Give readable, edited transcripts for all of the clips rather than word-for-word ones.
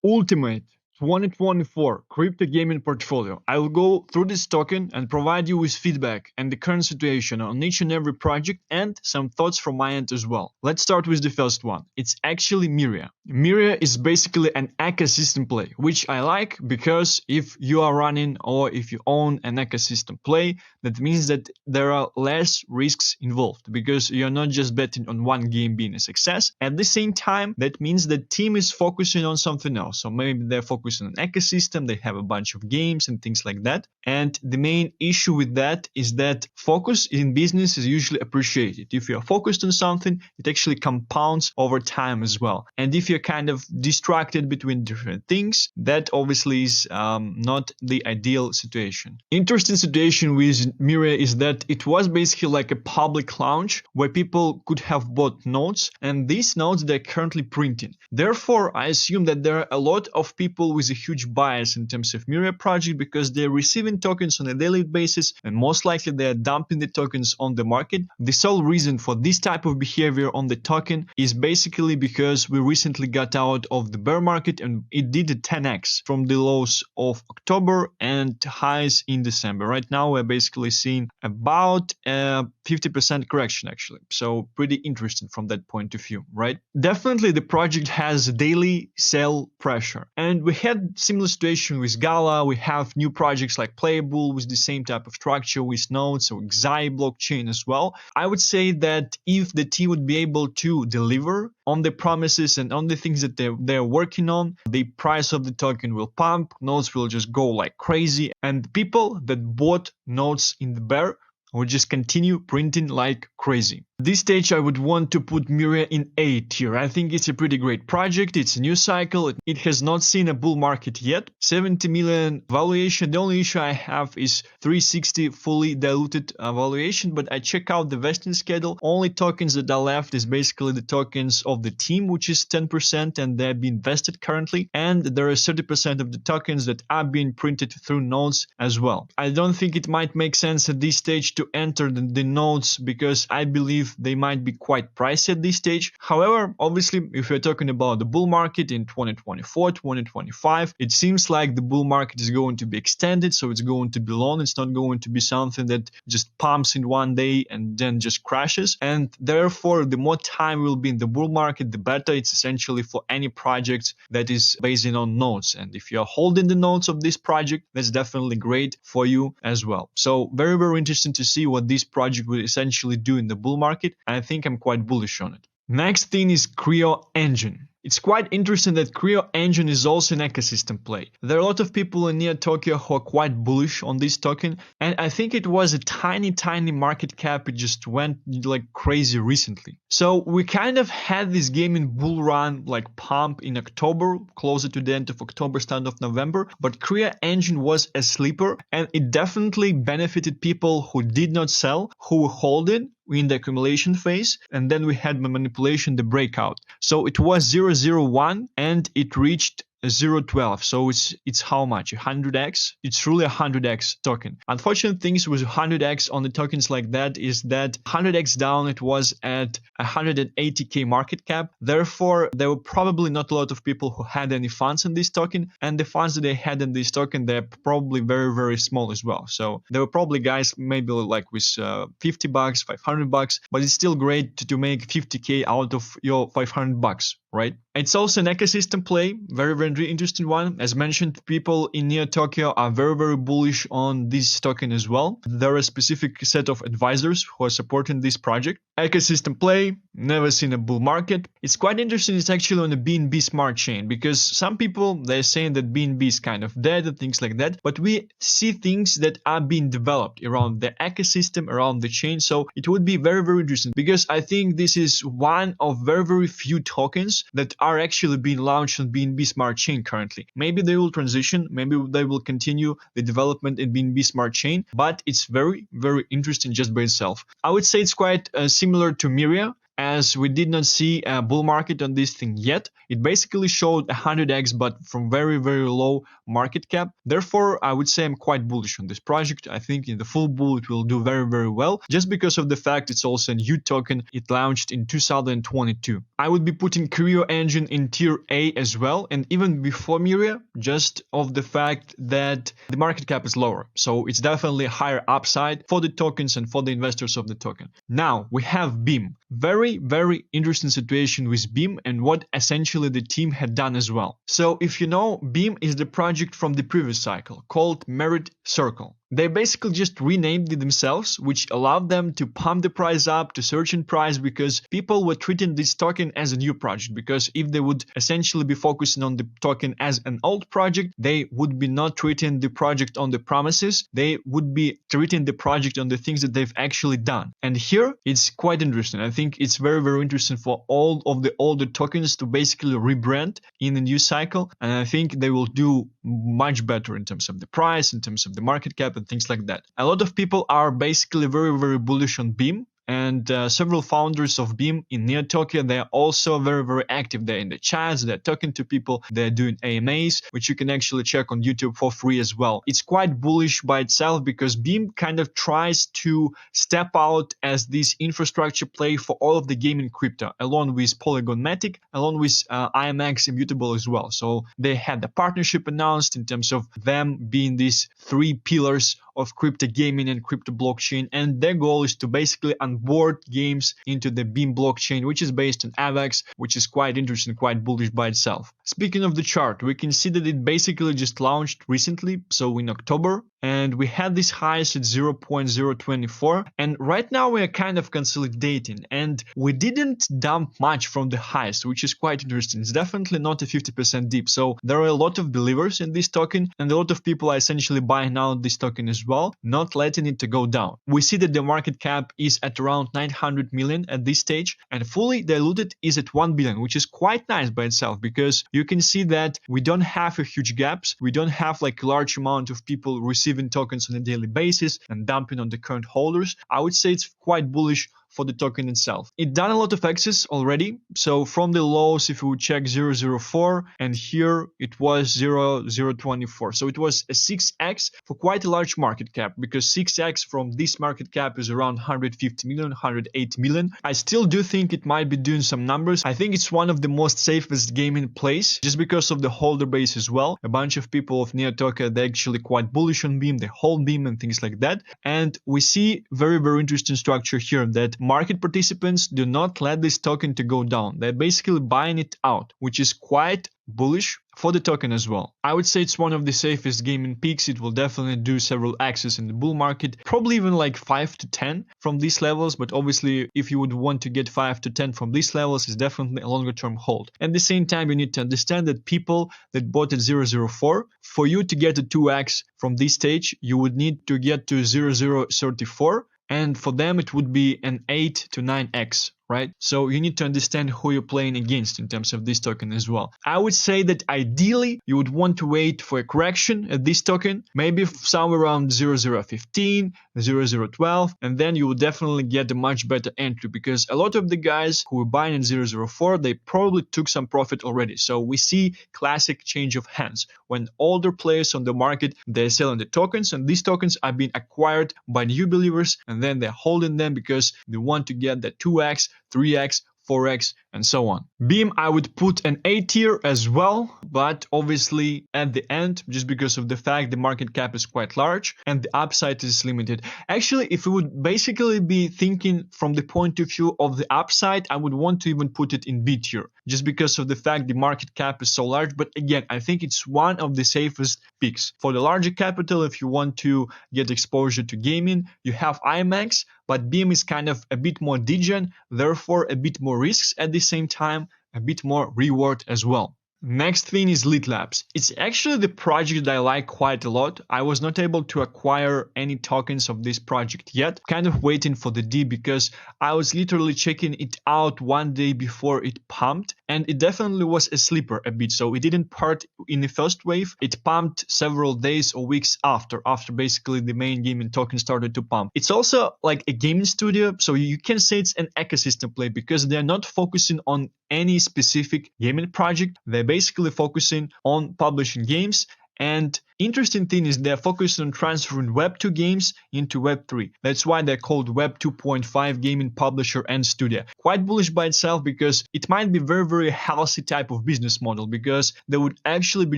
ultimate 2024 crypto gaming portfolio. I will go through this token and provide you with feedback and the current situation on each and every project and some thoughts from my end as well. Let's start with the first one. It's actually MYRIA. MYRIA is basically an ecosystem play, which I like because if you are running or if you own an ecosystem play, that means that there are less risks involved because you're not just betting on one game being a success. At the same time, that means the team is focusing on something else. So maybe they're focusing on an ecosystem, they have a bunch of games and things like that. And the main issue with that is that focus in business is usually appreciated. If you're focused on something, it actually compounds over time as well. And if you're kind of distracted between different things, that obviously is not the ideal situation. Interesting situation with MYRIA is that it was basically like a public launch where people could have bought notes, and these notes they're currently printing. Therefore, I assume that there are a lot of people with a huge bias in terms of MYRIA project because they're receiving tokens on a daily basis and most likely they're dumping the tokens on the market. The sole reason for this type of behavior on the token is basically because we recently got out of the bear market and it did a 10x from the lows of October and highs in December. Right now we're basically seeing about a 50% correction actually. So pretty interesting from that point of view, right? Definitely the project has daily sell pressure, and we had similar situation with GALA. We have new projects like Playable with the same type of structure with nodes or XI blockchain as well. I would say that if the team would be able to deliver on the promises and on the things that they're working on, the price of the token will pump, nodes will just go like crazy, and people that bought nodes in the bear will just continue printing like crazy. At this stage, I would want to put MYRIA in A tier. I think it's a pretty great project. It's a new cycle. It has not seen a bull market yet. 70 million valuation. The only issue I have is 360 fully diluted valuation, but I check out the vesting schedule. Only tokens that are left is basically the tokens of the team, which is 10%, and they're being vested currently. And there are 30% of the tokens that are being printed through nodes as well. I don't think it might make sense at this stage to enter the nodes because I believe they might be quite pricey at this stage. However, obviously, if we're talking about the bull market in 2024, 2025, it seems like the bull market is going to be extended, so it's going to be long. It's not going to be something that just pumps in one day and then just crashes. And therefore, the more time will be in the bull market, the better it's essentially for any project that is based on nodes. And if you're holding the nodes of this project, that's definitely great for you as well. So very, very interesting to see what this project will essentially do in the bull market. I think I'm quite bullish on it. Next thing is Creo Engine. It's quite interesting that Creo Engine is also an ecosystem play. There are a lot of people in near Tokyo who are quite bullish on this token, and I think it was a tiny market cap. It just went like crazy recently. So we kind of had this gaming bull run like pump in October, closer to the end of October, start of November, but Creo Engine was a sleeper and it definitely benefited people who did not sell, who were holding in the accumulation phase, and then we had manipulation, the breakout. So it was 0.01 and it reached 0.12. So it's how much? 100x? It's really a 100x token. Unfortunate things with 100x on the tokens like that is that 100x down, it was at 180k market cap. Therefore, there were probably not a lot of people who had any funds in this token, and the funds that they had in this token, they're probably very, very small as well. So there were probably guys maybe like with $50, $500, but it's still great to make 50k out of your $500, right? It's also an ecosystem play, very, very interesting one. As mentioned, people in near Tokyo are very, very bullish on this token as well. There are a specific set of advisors who are supporting this project. Ecosystem play, never seen a bull market. It's quite interesting. It's actually on the BNB smart chain because some people, they're saying that BNB is kind of dead and things like that, but we see things that are being developed around the ecosystem, around the chain. So it would be very, very interesting because I think this is one of very, very few tokens that are actually being launched on BNB Smart Chain currently. Maybe they will transition, maybe they will continue the development in BNB Smart Chain, but it's very, very interesting just by itself. I would say it's quite similar to MYRIA. as we did not see a bull market on this thing yet. It basically showed 100x, but from very, very low market cap. Therefore, I would say I'm quite bullish on this project. I think in the full bull it will do very, very well, just because of the fact it's also a new token. It launched in 2022. I would be putting Creo Engine in tier A as well, and even before MYRIA, just of the fact that the market cap is lower. So it's definitely a higher upside for the tokens and for the investors of the token. Now we have Beam. Very, very interesting situation with Beam and what essentially the team had done as well. So if you know, Beam is the project from the previous cycle called Merit Circle. They basically just renamed it themselves, which allowed them to pump the price up to certain price, because people were treating this token as a new project. Because if they would essentially be focusing on the token as an old project, they would be not treating the project on the promises. They would be treating the project on the things that they've actually done. And here it's quite interesting. I think it's very, very interesting for all of the older tokens to basically rebrand in a new cycle. And I think they will do much better in terms of the price, in terms of the market cap, and things like that. A lot of people are basically very, very bullish on Beam. And several founders of Beam in near Tokyo, they're also very, very active. They're in the chats, they're talking to people, they're doing AMAs, which you can actually check on YouTube for free as well. It's quite bullish by itself because Beam kind of tries to step out as this infrastructure play for all of the gaming crypto, along with Polygon Matic, along with IMX Immutable as well. So they had a partnership announced in terms of them being these three pillars of crypto gaming and crypto blockchain, and their goal is to basically onboard games into the Beam blockchain, which is based on AVAX, which is quite interesting, quite bullish by itself. Speaking of the chart, we can see that it basically just launched recently, so in October, and we had this highest at 0.024, and right now we are kind of consolidating, and we didn't dump much from the highest, which is quite interesting. It's definitely not a 50% dip, so there are a lot of believers in this token, and a lot of people are essentially buying out this token as well, not letting it to go down. We see that the market cap is at around 900 million at this stage, and fully diluted is at 1 billion, which is quite nice by itself, because you can see that we don't have a huge gaps. We don't have like a large amount of people receiving tokens on a daily basis and dumping on the current holders. I would say it's quite bullish for the token itself. It done a lot of X's already. So from the lows, if we would check 0.04, and here it was 0.024. So it was a 6x for quite a large market cap, because 6x from this market cap is around 150 million, 108 million. I still do think it might be doing some numbers. I think it's one of the most safest gaming plays, just because of the holder base as well. A bunch of people of near Tokyo, they're actually quite bullish on Beam, they hold Beam and things like that. And we see very, very interesting structure here, that market participants do not let this token to go down. They're basically buying it out, which is quite bullish for the token as well. I would say it's one of the safest gaming peaks. It will definitely do several X's in the bull market, probably even like 5 to 10 from these levels. But obviously, if you would want to get 5 to 10 from these levels, it's definitely a longer term hold. At the same time, you need to understand that people that bought at 0.04, for you to get a 2x from this stage, you would need to get to 0.034. And for them, it would be an 8 to 9x, right? So you need to understand who you're playing against in terms of this token as well. I would say that ideally, you would want to wait for a correction at this token, maybe somewhere around 0.015, 0.012, and then you will definitely get a much better entry, because a lot of the guys who were buying at 0.04, they probably took some profit already. So we see classic change of hands. When older players on the market, they're selling the tokens, and these tokens are being acquired by new believers, and then they're holding them because they want to get the 2x, 3x, 4x, and so on. Beam, I would put an A tier as well, but obviously at the end, just because of the fact the market cap is quite large and the upside is limited. Actually, if we would basically be thinking from the point of view of the upside, I would want to even put it in B tier, just because of the fact the market cap is so large. But again, I think it's one of the safest picks. For the larger capital, if you want to get exposure to gaming, you have IMAX, but Beam is kind of a bit more degen, therefore a bit more risks at the same time, a bit more reward as well. Next thing is LitLab. It's actually the project that I like quite a lot. I was not able to acquire any tokens of this project yet. Kind of waiting for the D because I was literally checking it out one day before it pumped, and it definitely was a sleeper a bit. So it didn't part in the first wave. It pumped several days or weeks after basically the main gaming token started to pump. It's also like a gaming studio, so you can say it's an ecosystem play because they're not focusing on any specific gaming project. They're basically focusing on publishing games. And interesting thing is they're focused on transferring Web 2 games into Web 3. That's why they're called Web 2.5 gaming publisher and studio. Quite bullish by itself because it might be very, very healthy type of business model because they would actually be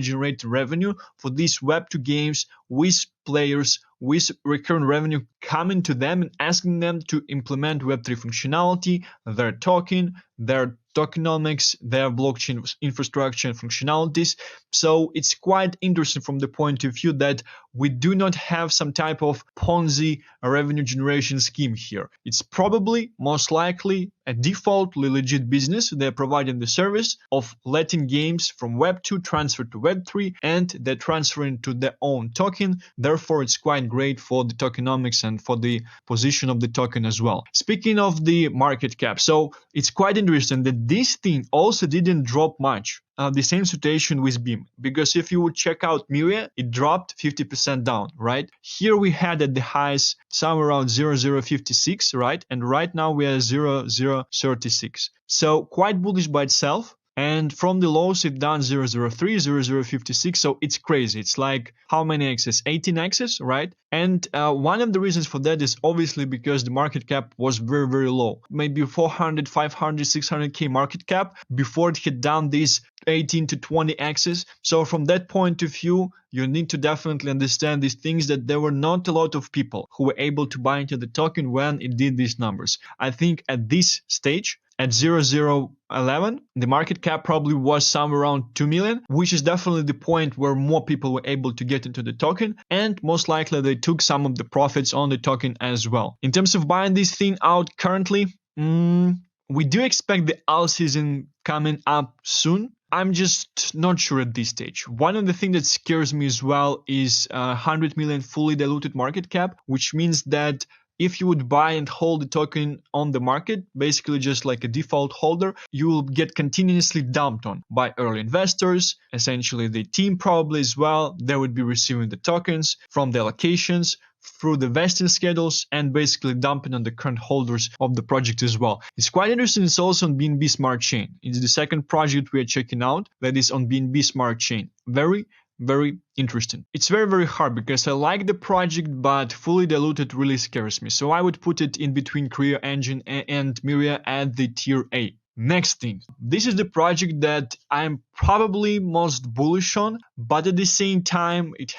generating revenue for these Web 2 games with players, with recurrent revenue coming to them and asking them to implement Web 3 functionality, their token, their tokenomics, their blockchain infrastructure and functionalities. So it's quite interesting from the point of view that we do not have some type of Ponzi revenue generation scheme here. It's probably most likely a defaultly legit business. They're providing the service of letting games from Web 2 transfer to Web 3 and they're transferring to their own token. Therefore, it's quite great for the tokenomics and for the position of the token as well. Speaking of the market cap, so it's quite interesting that this thing also didn't drop much. The same situation with Beam, because if you would check out MYRIA, it dropped 50% down, right? Here we had at the highs somewhere around 0.056, right? And right now we are 0.036. So quite bullish by itself. And from the lows, it down 0.003, 0.056. So it's crazy. It's like how many X's? 18X's, right? And one of the reasons for that is obviously because the market cap was very, very low. Maybe 400, 500, 600K market cap before it hit down these 18 to 20 X's. So from that point of view, you need to definitely understand these things that there were not a lot of people who were able to buy into the token when it did these numbers. I think at this stage, at 0.011, the market cap probably was somewhere around 2 million, which is definitely the point where more people were able to get into the token, and most likely they took some of the profits on the token as well. In terms of buying this thing out currently, we do expect the alt season coming up soon. I'm just not sure at this stage. One of the things that scares me as well is 100 million fully diluted market cap, which means that if you would buy and hold the token on the market, basically just like a default holder, you will get continuously dumped on by early investors, essentially the team probably as well. They would be receiving the tokens from the allocations through the vesting schedules and basically dumping on the current holders of the project as well. It's quite interesting. It's also on BNB Smart Chain. It's the second project we are checking out that is on BNB Smart Chain. Very interesting. It's very hard because I like the project, but fully diluted really scares me. So I would put it in between Creo Engine and MYRIA at the tier A. Next thing, this is the project that I'm probably most bullish on, but at the same time, it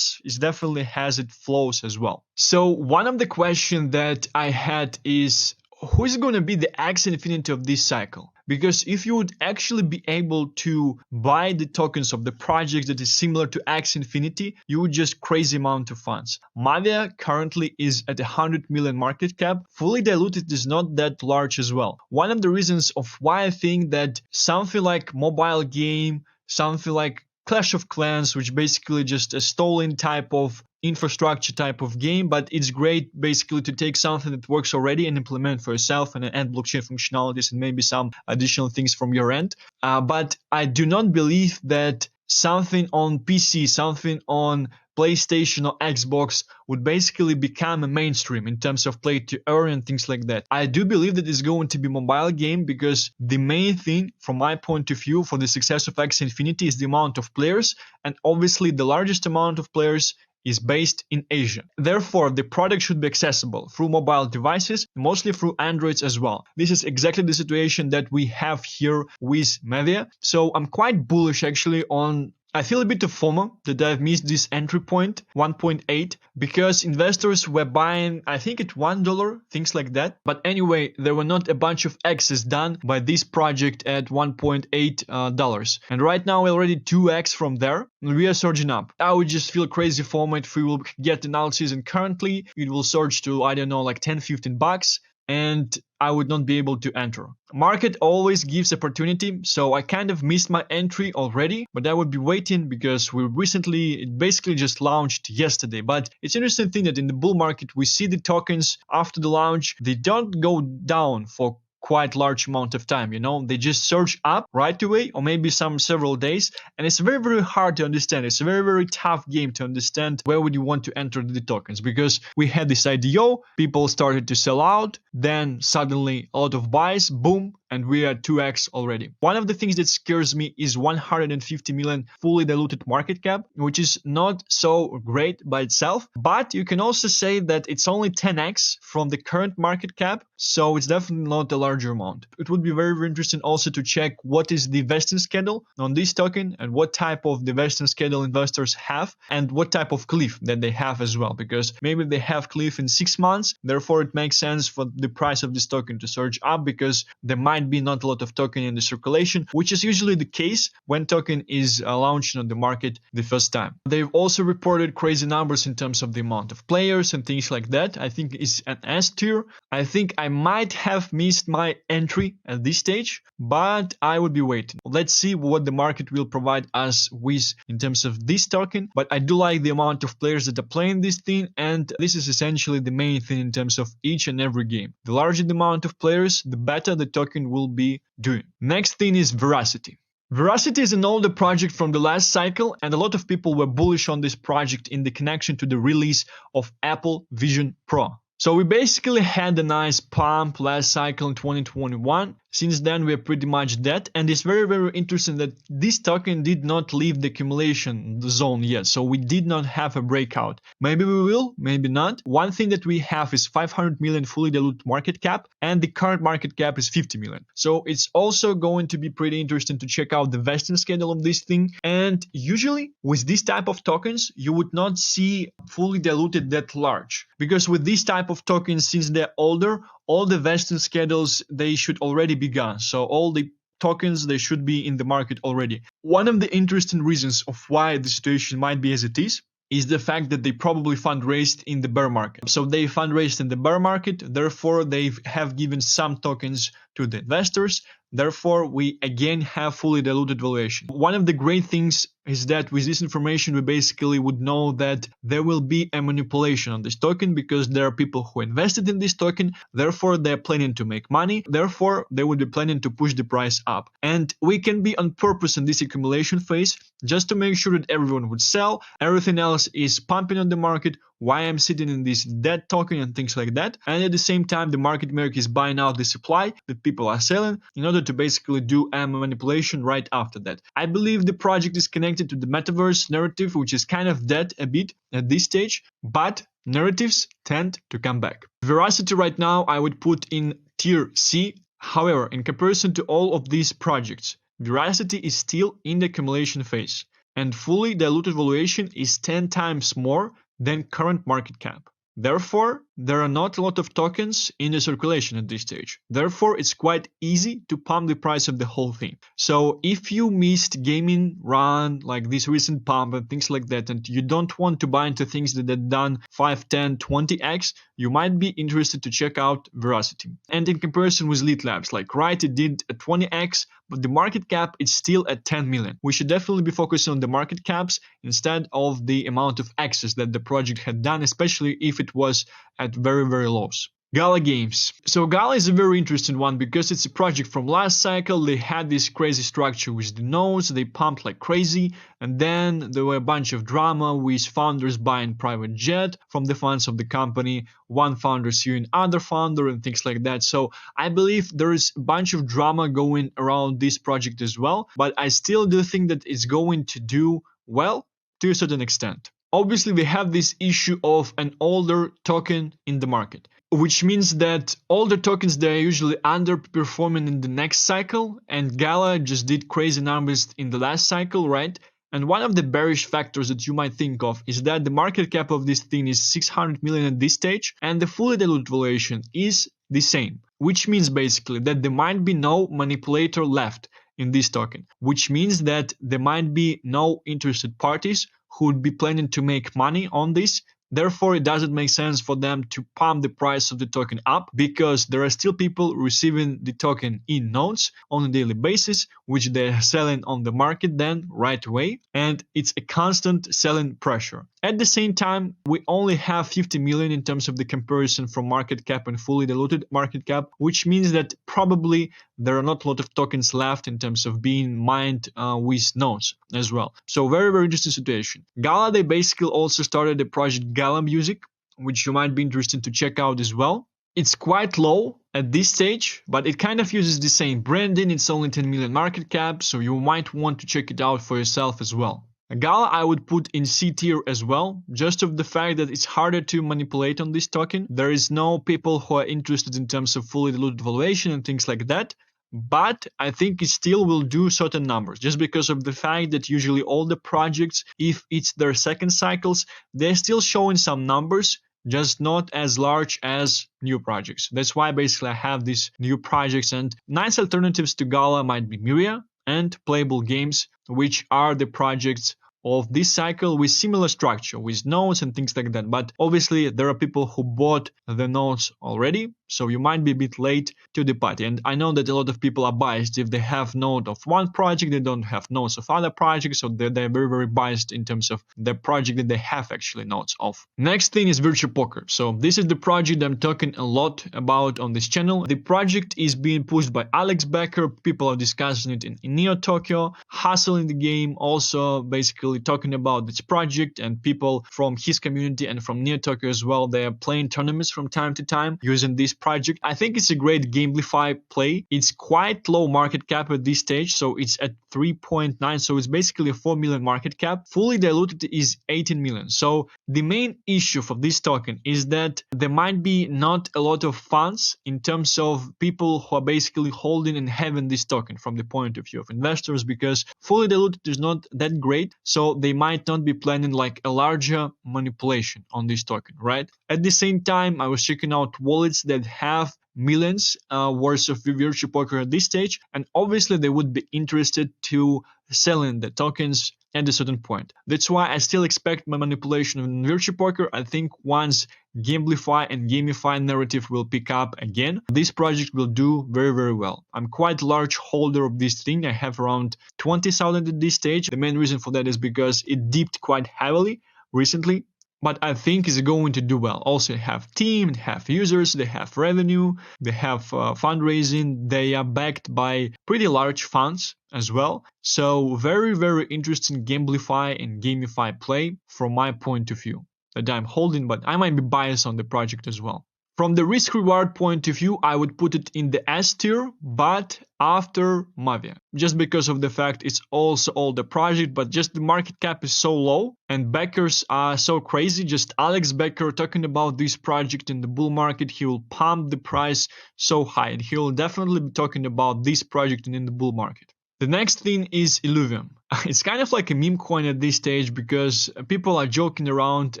definitely has its flaws as well. So one of the questions that I had is, who is going to be the Axie Infinity of this cycle? Because if you would actually be able to buy the tokens of the project that is similar to Axie Infinity, you would just crazy amount of funds. Mavia currently is at 100 million market cap. Fully diluted is not that large as well. One of the reasons of why I think that something like mobile game, something like Clash of Clans, which basically just a stolen type of infrastructure type of game, but it's great basically to take something that works already and implement for yourself and add blockchain functionalities and maybe some additional things from your end. But I do not believe that something on PC, something on PlayStation or Xbox would basically become a mainstream in terms of play to earn and things like that. I do believe that it's going to be a mobile game because the main thing from my point of view for the success of Axie Infinity is the amount of players, and obviously the largest amount of players is based in Asia. Therefore, the product should be accessible through mobile devices, mostly through Androids as well. This is exactly the situation that we have here with Mavia. So I'm quite bullish actually on I feel a bit of FOMO that I've missed this entry point, 1.8, because investors were buying, I think at $1, things like that. But anyway, there were not a bunch of X's done by this project at $1.8. And right now we're already 2X from there. And we are surging up. I would just feel crazy FOMO if we will get an alt season currently. It will surge to, I don't know, like 10, $15. and I would not be able to enter. Market always gives opportunity, so I kind of missed my entry already, but I would be waiting because it basically just launched yesterday. But it's interesting thing that in the bull market, we see the tokens after the launch, they don't go down for quite large amount of time, they just surge up right away, or maybe several days, and it's very, very hard to understand. It's a very, very tough game to understand where would you want to enter the tokens, because we had this IDO, people started to sell out, then suddenly a lot of buys, boom, and we are 2x already. One of the things that scares me is 150 million fully diluted market cap, which is not so great by itself, but you can also say that it's only 10x from the current market cap, so it's definitely not a larger amount. It would be very, very interesting also to check what is the vesting schedule on this token and what type of the vesting schedule investors have and what type of cliff that they have as well, because maybe they have cliff in 6 months, therefore it makes sense for the price of this token to surge up because there might be not a lot of token in the circulation, which is usually the case when token is launched on the market the first time. They've also reported crazy numbers in terms of the amount of players and things like that. I think it's an S tier. I think I might have missed my entry at this stage, but I would be waiting. Let's see what the market will provide us with in terms of this token, but I do like the amount of players that are playing this thing, and this is essentially the main thing in terms of each and every game. The larger the amount of players, the better the token will be doing. Next thing is Verasity. Verasity is an older project from the last cycle, and a lot of people were bullish on this project in the connection to the release of Apple Vision Pro. So we basically had a nice pump last cycle in 2021. Since then, we are pretty much dead, and it's very, very interesting that this token did not leave the accumulation zone yet, so we did not have a breakout. Maybe we will, maybe not. One thing that we have is 500 million fully diluted market cap, and the current market cap is 50 million. So it's also going to be pretty interesting to check out the vesting schedule of this thing, and usually with this type of tokens, you would not see fully diluted that large, because with this type of tokens, since they're older, all the vesting schedules, they should already be gone. So all the tokens, they should be in the market already. One of the interesting reasons of why the situation might be as it is the fact that they probably fundraised in the bear market. So they fundraised in the bear market, therefore they have given some tokens to the investors. Therefore, we again have fully diluted valuation. One of the great things is that with this information, we basically would know that there will be a manipulation on this token because there are people who invested in this token. Therefore, they're planning to make money. Therefore, they would be planning to push the price up. And we can be on purpose in this accumulation phase just to make sure that everyone would sell. Everything else is pumping on the market. Why I'm sitting in this dead token and things like that. And at the same time, the market maker is buying out the supply that people are selling in order to basically do a manipulation right after that. I believe the project is connected to the Metaverse narrative, which is kind of dead a bit at this stage, but narratives tend to come back. Verasity right now, I would put in tier C. However, in comparison to all of these projects, Verasity is still in the accumulation phase, and fully diluted valuation is 10 times more than current market cap. Therefore, there are not a lot of tokens in the circulation at this stage. Therefore, it's quite easy to pump the price of the whole thing. So if you missed gaming run like this recent pump and things like that, and you don't want to buy into things that are done 5, 10, 20x, you might be interested to check out Verasity. And in comparison with LitLabs, like it did a 20x, but the market cap is still at 10 million. We should definitely be focusing on the market caps instead of the amount of access that the project had done, especially if it was at very, very lows. GALA Games. So GALA is a very interesting one because it's a project from last cycle. They had this crazy structure with the nodes, they pumped like crazy, and then there were a bunch of drama with founders buying private jet from the funds of the company, one founder suing other founder and things like that. So I believe there is a bunch of drama going around this project as well, but I still do think that it's going to do well to a certain extent. Obviously, we have this issue of an older token in the market, which means that older tokens, they're usually underperforming in the next cycle, and GALA just did crazy numbers in the last cycle, right? And one of the bearish factors that you might think of is that the market cap of this thing is 600 million at this stage, and the fully diluted valuation is the same, which means basically that there might be no manipulator left in this token, which means that there might be no interested parties who would be planning to make money on this Therefore, it doesn't make sense for them to pump the price of the token up, because there are still people receiving the token in nodes on a daily basis, which they're selling on the market then right away, and it's a constant selling pressure. At the same time, we only have 50 million in terms of the comparison from market cap and fully diluted market cap, which means that probably there are not a lot of tokens left in terms of being mined with nodes as well. So very, very interesting situation. GALA, they basically also started the project GALA Music, which you might be interested to check out as well. It's quite low at this stage, but it kind of uses the same branding. It's only 10 million market cap, so you might want to check it out for yourself as well. GALA I would put in C tier as well, just of the fact that it's harder to manipulate on this token. There is no people who are interested in terms of fully diluted valuation and things like that. But I think it still will do certain numbers, just because of the fact that usually all the projects, if it's their second cycles, they're still showing some numbers, just not as large as new projects. That's why basically I have these new projects, and nice alternatives to GALA might be MYRIA and Playable Games, which are the projects of this cycle with similar structure, with nodes and things like that. But obviously there are people who bought the nodes already, so you might be a bit late to the party. And I know that a lot of people are biased. If they have node of one project, they don't have nodes of other projects, so they're very, very biased in terms of the project that they have actually nodes of. Next thing is Virtual Poker. So this is the project I'm talking a lot about on this channel. The project is being pushed by Alex Becker. People are discussing it in Neo Tokyo, Hustle in the game, also basically talking about this project, and people from his community and from Neo Tokyo as well, they are playing tournaments from time to time using this project. I think it's a great GameFi play. It's quite low market cap at this stage, so it's at 3.9, so it's basically a 4 million market cap. Fully diluted is 18 million. So the main issue for this token is that there might be not a lot of funds in terms of people who are basically holding and having this token from the point of view of investors, because fully diluted is not that great, so they might not be planning like a larger manipulation on this token, right? At the same time, I was checking out wallets that have millions worth of virtual poker at this stage, and obviously they would be interested to selling the tokens at a certain point. That's why I still expect my manipulation in virtual poker. I think once Gamify and Gamify narrative will pick up again, this project will do very, very well. I'm quite a large holder of this thing. I have around 20,000 at this stage. The main reason for that is because it dipped quite heavily recently, but I think it's going to do well. Also, they have team, they have users, they have revenue, they have fundraising, they are backed by pretty large funds as well. So very, very interesting Gamify and Gamify play from my point of view that I'm holding, but I might be biased on the project as well. From the risk-reward point of view, I would put it in the S tier, but after Mavia, just because of the fact it's also older project, but just the market cap is so low and backers are so crazy. Just Alex Becker talking about this project in the bull market, he will pump the price so high, and he will definitely be talking about this project in the bull market. The next thing is Illuvium. It's kind of like a meme coin at this stage, because people are joking around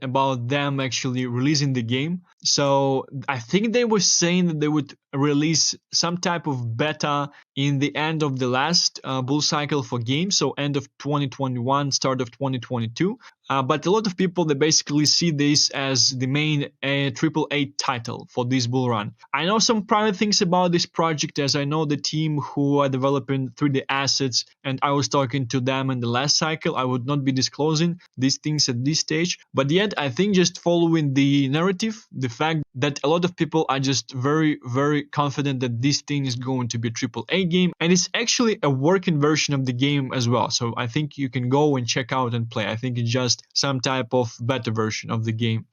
about them actually releasing the game. So I think they were saying that they would release some type of beta in the end of the last bull cycle for games, so end of 2021, start of 2022. But a lot of people, they basically see this as the main AAA title for this bull run. I know some private things about this project, as I know the team who are developing 3D assets, and I was talking to them in the last cycle. I would not be disclosing these things at this stage, but yet I think just following the narrative, the fact that a lot of people are just very, very confident that this thing is going to be a AAA game, and it's actually a working version of the game as well. So I think you can go and check out and play. I think it's just some type of beta version of the game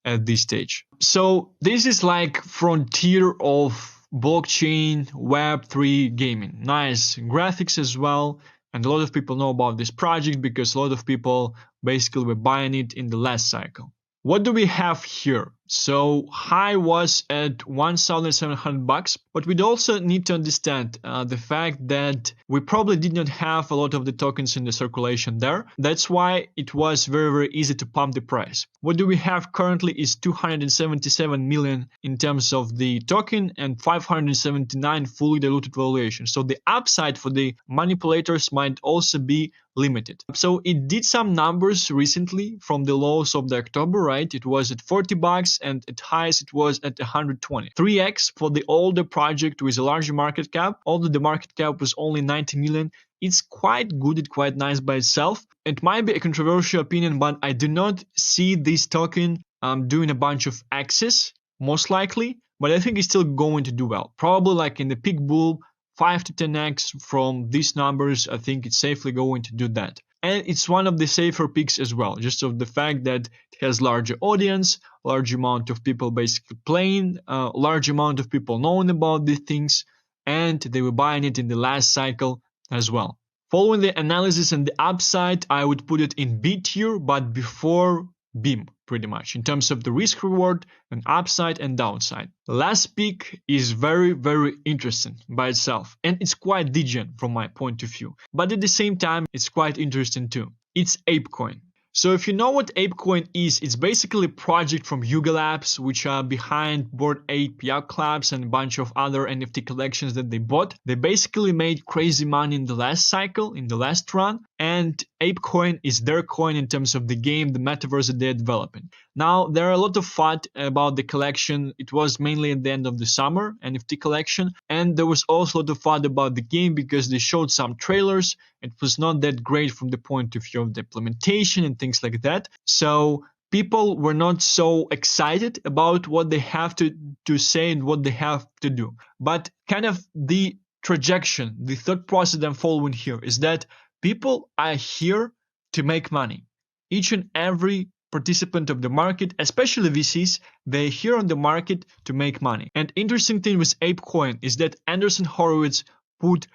at this stage. So this is like frontier of blockchain Web3 gaming. Nice graphics as well. And a lot of people know about this project because a lot of people basically were buying it in the last cycle. What do we have here? So high was at 1,700 bucks, but we'd also need to understand the fact that we probably did not have a lot of the tokens in the circulation there. That's why it was very, very easy to pump the price. What do we have currently is 277 million in terms of the token and 579 fully diluted valuation. So the upside for the manipulators might also be limited. So it did some numbers recently from the lows of the October, right? It was at 40 bucks and at highest it was at 120. 3x for the older project with a larger market cap, although the market cap was only 90 million. It's quite good, it's quite nice by itself. It might be a controversial opinion, but I do not see this token doing a bunch of X's, most likely, but I think it's still going to do well. Probably like in the peak bull, 5 to 10x from these numbers, I think it's safely going to do that. And it's one of the safer picks as well, just of the fact that it has larger audience, large amount of people basically playing, large amount of people knowing about these things, and they were buying it in the last cycle as well. Following the analysis and the upside, I would put it in B tier, but before beam, pretty much, in terms of the risk reward and upside and downside. Last pick is very, very interesting by itself, and it's quite degen from my point of view, but at the same time it's quite interesting too. It's ApeCoin. So if you know what ApeCoin is, it's basically a project from Yuga Labs, which are behind Bored Ape Yacht Clubs and a bunch of other NFT collections that they bought. They basically made crazy money in the last cycle, in the last run, and ApeCoin is their coin in terms of the game, the Metaverse that they're developing. Now, there are a lot of FUD about the collection. It was mainly at the end of the summer, NFT collection, and there was also a lot of FUD about the game because they showed some trailers. It was not that great from the point of view of the implementation and things like that. So people were not so excited about what they have to say and what they have to do. But kind of the trajectory, the thought process I'm following here is that people are here to make money. Each and every participant of the market, especially VCs, they're here on the market to make money. And interesting thing with ApeCoin is that Andreessen Horowitz put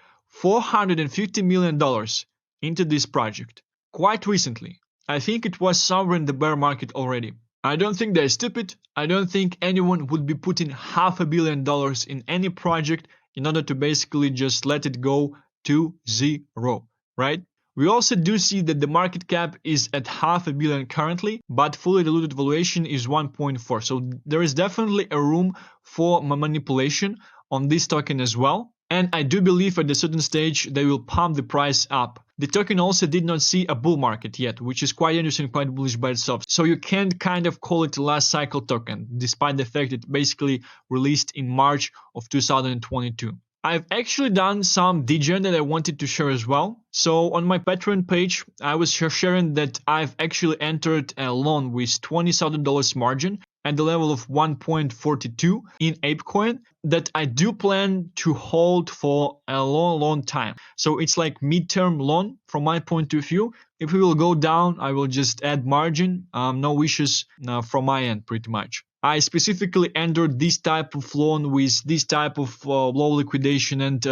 $450 million into this project quite recently. I think it was somewhere in the bear market already. I don't think they're stupid. I don't think anyone would be putting $500 million in any project in order to basically just let it go to zero, right? We also do see that the market cap is at $500 million currently, but fully diluted valuation is 1.4. So there is definitely a room for manipulation on this token as well. And I do believe at a certain stage they will pump the price up. The token also did not see a bull market yet, which is quite interesting, quite bullish by itself. So you can't kind of call it a last cycle token, despite the fact it basically released in March of 2022. I've actually done some degen that I wanted to share as well. So on my Patreon page, I was sharing that I've actually entered a loan with $20,000 margin at the level of 1.42 in ApeCoin that I do plan to hold for a long time. So it's like midterm loan from my point of view. If we will go down, I will just add margin. No issues from my end pretty much. I specifically entered this type of loan with this type of low liquidation and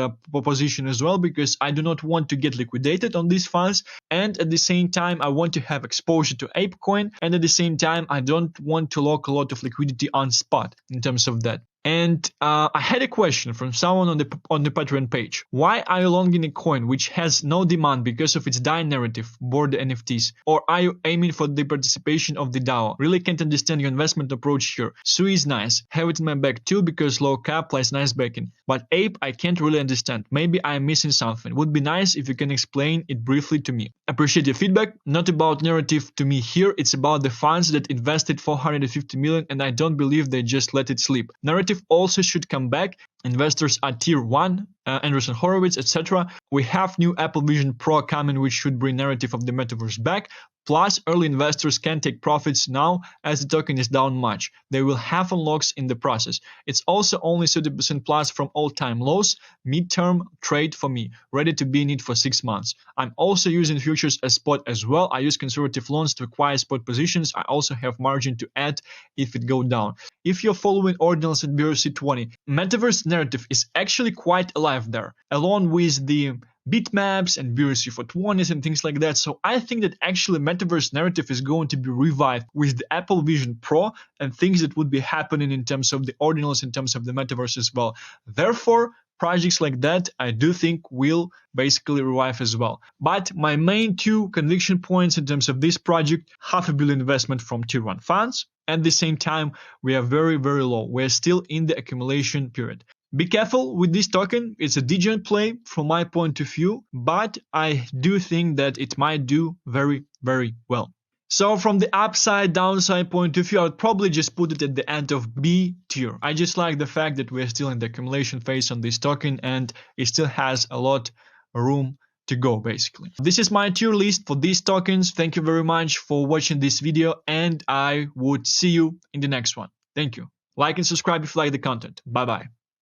position as well because I do not want to get liquidated on these funds, and at the same time I want to have exposure to ApeCoin, and at the same time I don't want to lock a lot of liquidity on spot in terms of that. And I had a question from someone on the Patreon page. Why are you longing a coin which has no demand because of its DAO narrative, bored NFTs? Or are you aiming for the participation of the DAO? Really can't understand your investment approach here. Sui is nice. Have it in my bag too because low cap plus nice backing. But Ape, I can't really understand. Maybe I'm missing something. Would be nice if you can explain it briefly to me. Appreciate your feedback. Not about narrative to me here. It's about the funds that invested 450 million and I don't believe they just let it sleep. Narrative also should come back. Investors are tier 1, Andreessen Horowitz, etc. We have new Apple Vision Pro coming, which should bring narrative of the metaverse back. Plus, early investors can take profits now as the token is down much. They will have unlocks in the process. It's also only 30% plus from all-time lows. Midterm trade for me, ready to be in it for 6 months. I'm also using futures as spot as well. I use conservative loans to acquire spot positions. I also have margin to add if it go down. If you're following ordinals at BRC20, Metaverse narrative is actually quite alive there, along with the bitmaps and BRC420s and things like that. So I think that actually Metaverse narrative is going to be revived with the Apple Vision Pro and things that would be happening in terms of the ordinals, in terms of the Metaverse as well. Therefore, projects like that I do think will basically revive as well. But my main two conviction points in terms of this project: $500 million investment from tier 1 funds. At the same time, we are very, very low. We're still in the accumulation period. Be careful with this token. It's a degen play from my point of view, but I do think that it might do very, very well. So from the upside downside point of view, I would probably just put it at the end of B tier. I just like the fact that we're still in the accumulation phase on this token and it still has a lot of room to go basically. This is my tier list for these tokens. Thank you very much for watching this video and I would see you in the next one. Thank you. Like and subscribe if you like the content. Bye bye.